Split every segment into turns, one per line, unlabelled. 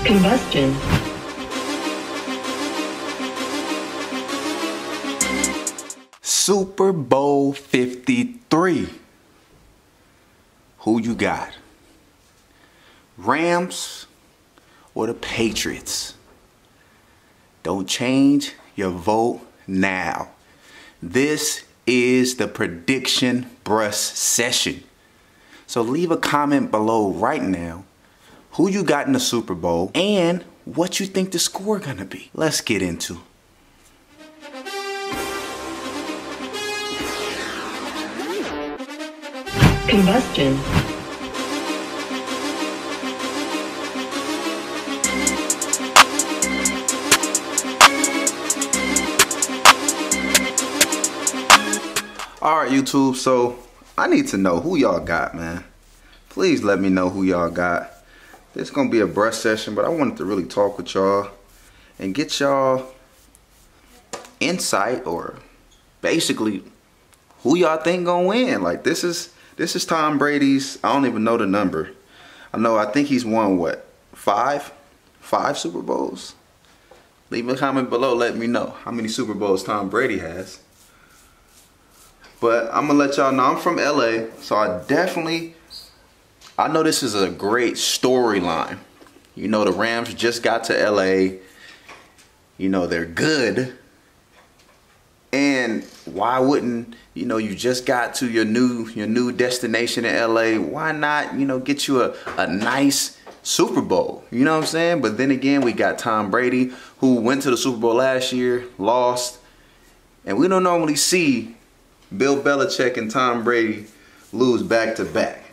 Combustion.
Super Bowl 53. Who you got? Rams or the Patriots? Don't change your vote now. This is the prediction brush session. So leave a comment below right now who you got in the Super Bowl and what you think the score gonna be. Let's get into it.
Combustion.
Alright, YouTube, so I need to know who y'all got, man. Please let me know who y'all got. This is gonna be a brush session, but I wanted to really talk with y'all and get y'all insight, or basically who y'all think gonna win. Like, this is Tom Brady's, I don't even know the number. I think he's won what, five Super Bowls? Leave a comment below, let me know how many Super Bowls Tom Brady has. But I'm gonna let y'all know I'm from LA, so I know this is a great storyline. You know, the Rams just got to LA. You know, they're good. And why wouldn't, you know, you just got to your new destination in LA. Why not, you know, get you a nice Super Bowl? You know what I'm saying? But then again, we got Tom Brady, who went to the Super Bowl last year, lost. And we don't normally see Bill Belichick and Tom Brady lose back to back.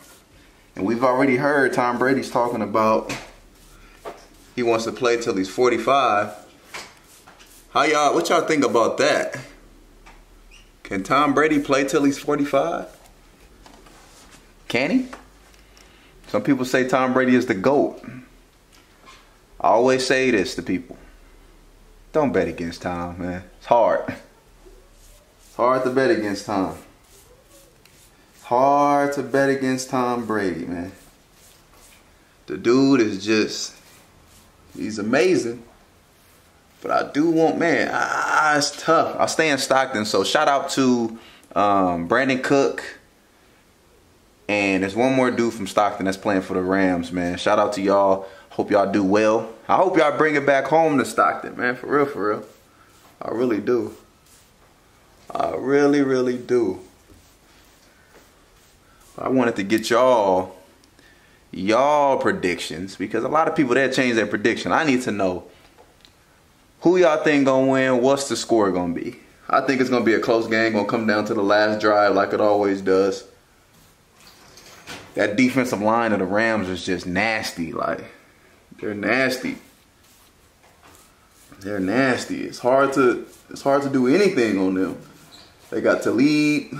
And we've already heard Tom Brady's talking about he wants to play till he's 45. What y'all think about that? Can Tom Brady play till he's 45? Can he? Some people say Tom Brady is the GOAT. I always say this to people. Don't bet against Tom, man. It's hard. It's hard to bet against Tom. It's hard to bet against Tom Brady, man. The dude is just, he's amazing. But I do want, man, it's tough. I stay in Stockton, so shout out to Brandon Cook. And there's one more dude from Stockton that's playing for the Rams, man. Shout out to y'all. Hope y'all do well. I hope y'all bring it back home to Stockton, man. For real, for real. I really do. I really, really do. I wanted to get y'all predictions, because a lot of people there change their prediction. I need to know who y'all think gonna win. What's the score gonna be? I think it's gonna be a close game. Gonna come down to the last drive like it always does. That defensive line of the Rams is just nasty. Like, they're nasty. They're nasty. It's hard to do anything on them. They got Talib.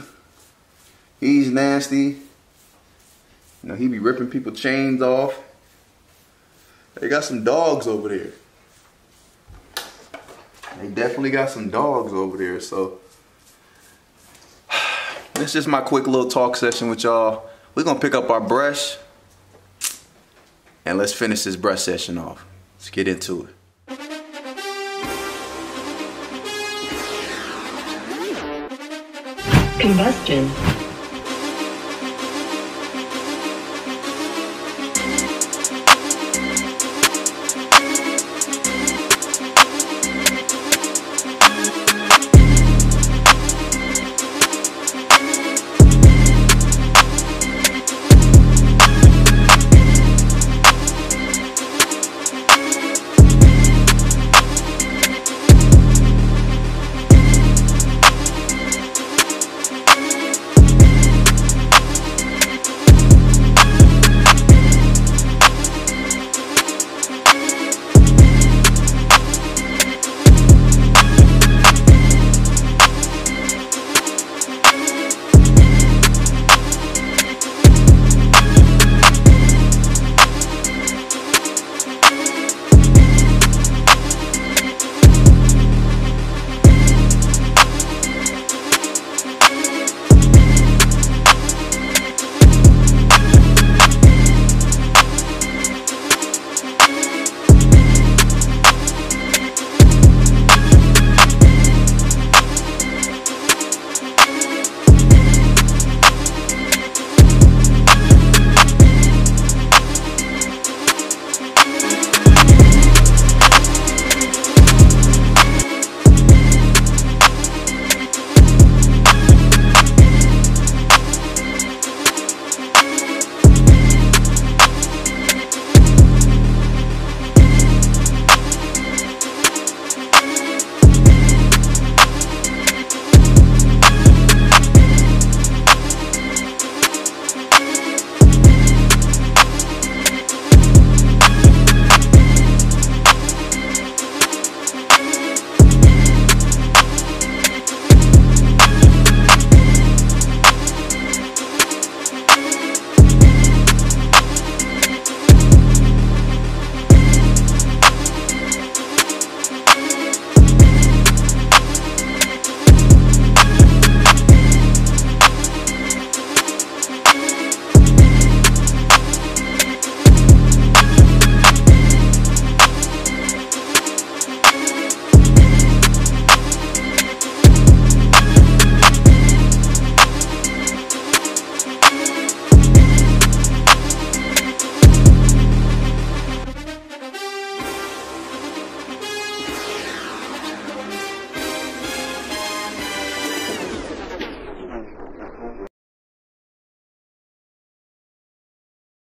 He's nasty. You know, he be ripping people chains off. They got some dogs over there. They definitely got some dogs over there. So this is my quick little talk session with y'all. We're gonna pick up our brush and let's finish this brush session off. Let's get into it.
Combustion.